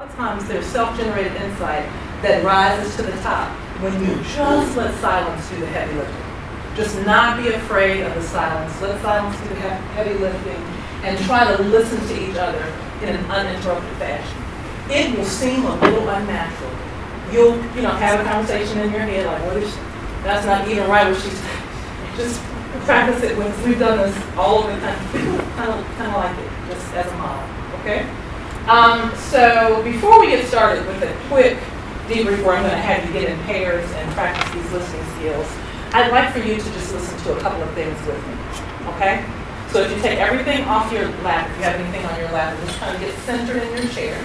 of times there's self-generated insight that rises to the top when you just let silence do the heavy lifting. Just not be afraid of the silence. Let silence do the heavy lifting and try to listen to each other in an uninterrupted fashion. It will seem a little unnatural. You'll, have a conversation in your head like, what is she? That's not even right what she's saying. Just practice it when we've done this all over the country. Kind of like it, just as a model, okay? So before we get started with a quick debrief where I'm going to have you get in pairs and practice these listening skills, I'd like for you to just listen to a couple of things with me, okay? So if you take everything off your lap, if you have anything on your lap, and just kind of get centered in your chair.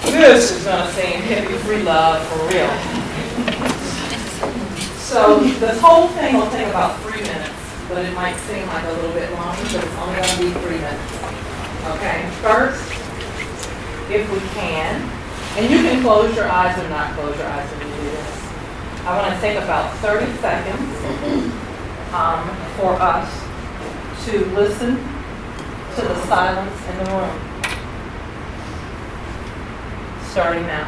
This is going to seem hippie free love for real. So this whole thing will take about 3 minutes, but it might seem like a little bit longer, but it's only going to be 3 minutes. Okay, first, if we can, and you can close your eyes or not close your eyes when you do this. I want to take about 30 seconds for us to listen to the silence in the room. Starting now.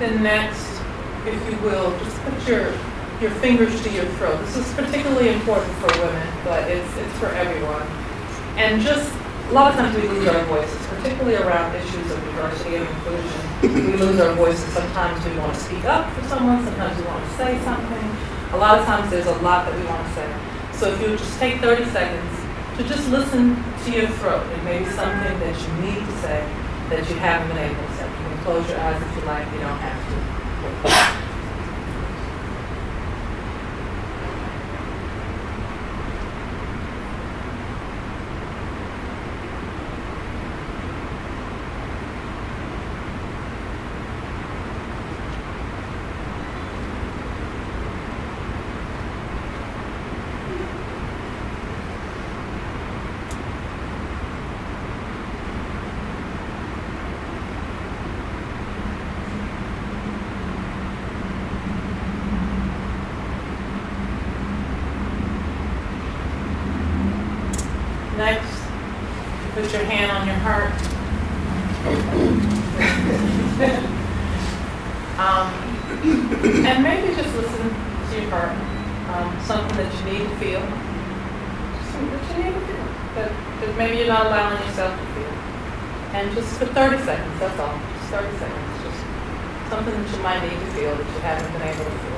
Then next, if you will, just put your fingers to your throat. This is particularly important for women, but it's for everyone. And just, a lot of times we lose our voices, particularly around issues of diversity and inclusion. We lose our voices. Sometimes we want to speak up for someone, sometimes we want to say something. A lot of times there's a lot that we want to say. So if you just take 30 seconds to just listen to your throat, it may be something that you need to say that you haven't been able to say. You can close your eyes if you like, you don't have to. Next, put your hand on your heart. And maybe just listen to your heart. Something that you need to feel. Something that you need to feel. That maybe you're not allowing yourself to feel. And just for 30 seconds, that's all. Just 30 seconds. Just something that you might need to feel that you haven't been able to feel.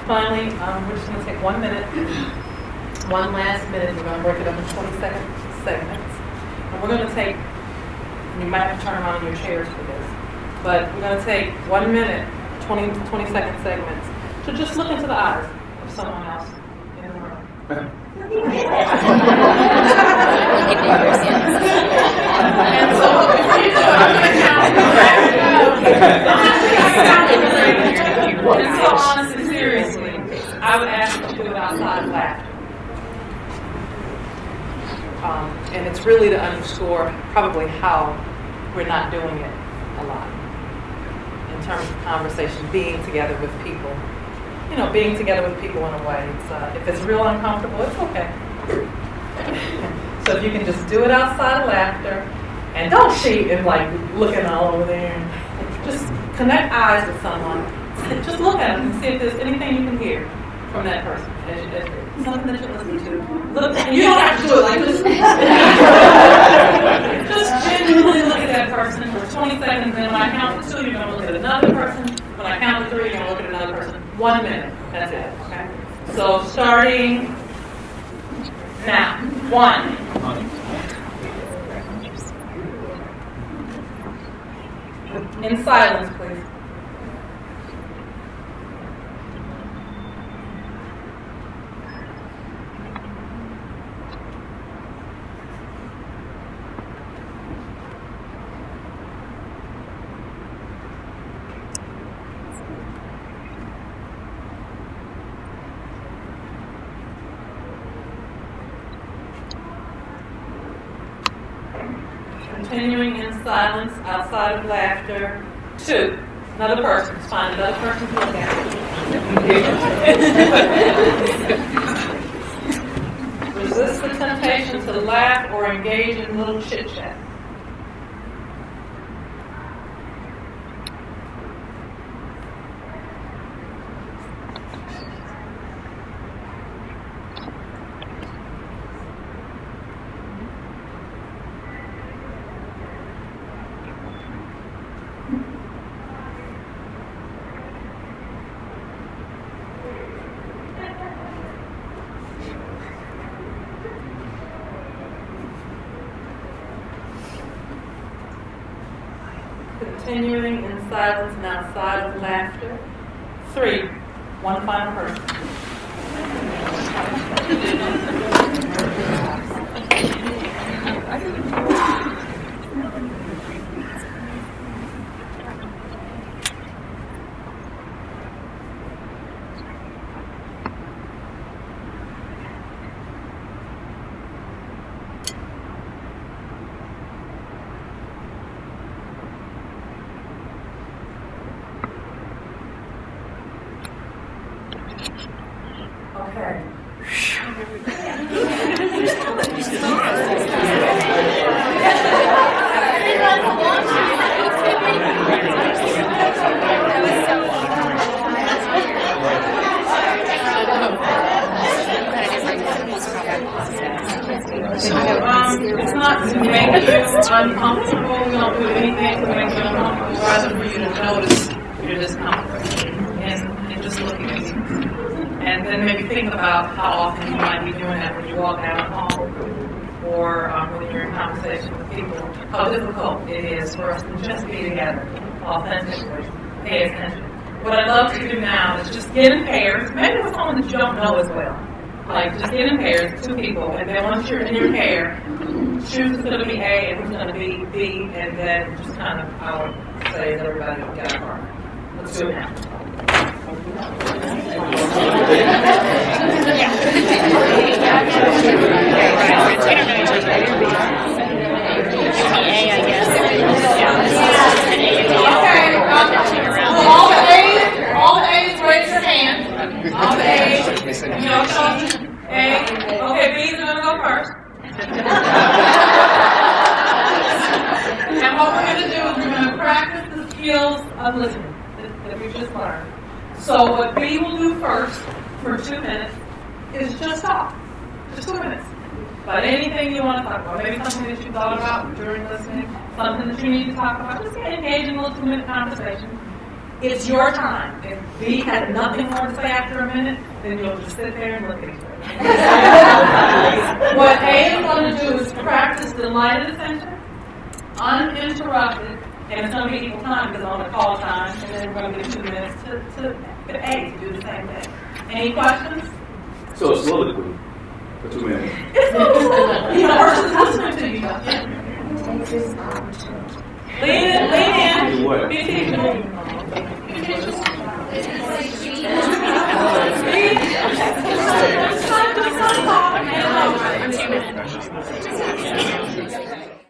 Finally, we're just going to take 1 minute, one last minute. We're going to break it up in 20-second segments. And we're going to take, you might have to turn around in your chairs for this, but we're going to take 1 minute, 20-second segments to just look into the eyes of someone else in the room. And so before you do it, I'm going to count. And so honestly, seriously, I would ask you to do it outside of laughter. And it's really to underscore probably how we're not doing it a lot in terms of conversation, being together with people. You know, being together with people in a way. If it's real uncomfortable, it's okay. So if you can just do it outside of laughter, and don't cheat and like looking all over there. Just connect eyes with someone. Just look at them and see if there's anything you can from that person. Something that you listen to. Look, you don't have to do it like this. Just genuinely look at that person for 20 seconds, and when I count to 2, you're going to look at another person. When I count to 3, you're going to look at another person. 1 minute. That's it. Okay? So starting now. 1. In silence, please. Continuing in silence outside of laughter. 2. Another person. Find another person to look at. Resist the temptation to laugh or engage in little chit chat. Continuing in silence and outside of laughter. 3. One final person. Okay. It's not to make you uncomfortable. We don't do anything to make you uncomfortable, rather for you to notice your discomfort and just looking at you. And then maybe think about how often you might be doing that when you walk down the hall or when you're in conversation with people, how difficult it is for us to just be together authentically, pay attention. What I'd love to do now is just get in pairs, maybe with someone that you don't know as well. Like, just get in pairs, 2 people, and then once you're in your pair, choose who's going to be A and who's going to be B, and then just kind of, I would say, is everybody got a partner. Let's do it now. All the A's, raise your hand. All the A's, A. Okay, B's are going to go first. And what we're going to do is we're going to practice the skills of listening that we just learned. So what B will do first for 2 minutes is just talk. Just 2 minutes. About anything you want to talk about. Maybe something that you thought about during listening. Something that you need to talk about. Just engage in a little 2-minute conversation. It's your time. If B has nothing more to say after a minute, then you'll just sit there and look at each other. What A is going to do is practice the light of the center, uninterrupted, and it's going to be equal time because on the call time, and then we're going to give 2 minutes to A to do the same thing. Any questions? So it's soliloquy for 2 minutes. It's soliloquy. The person's listening to you. Lean in. Be teachable.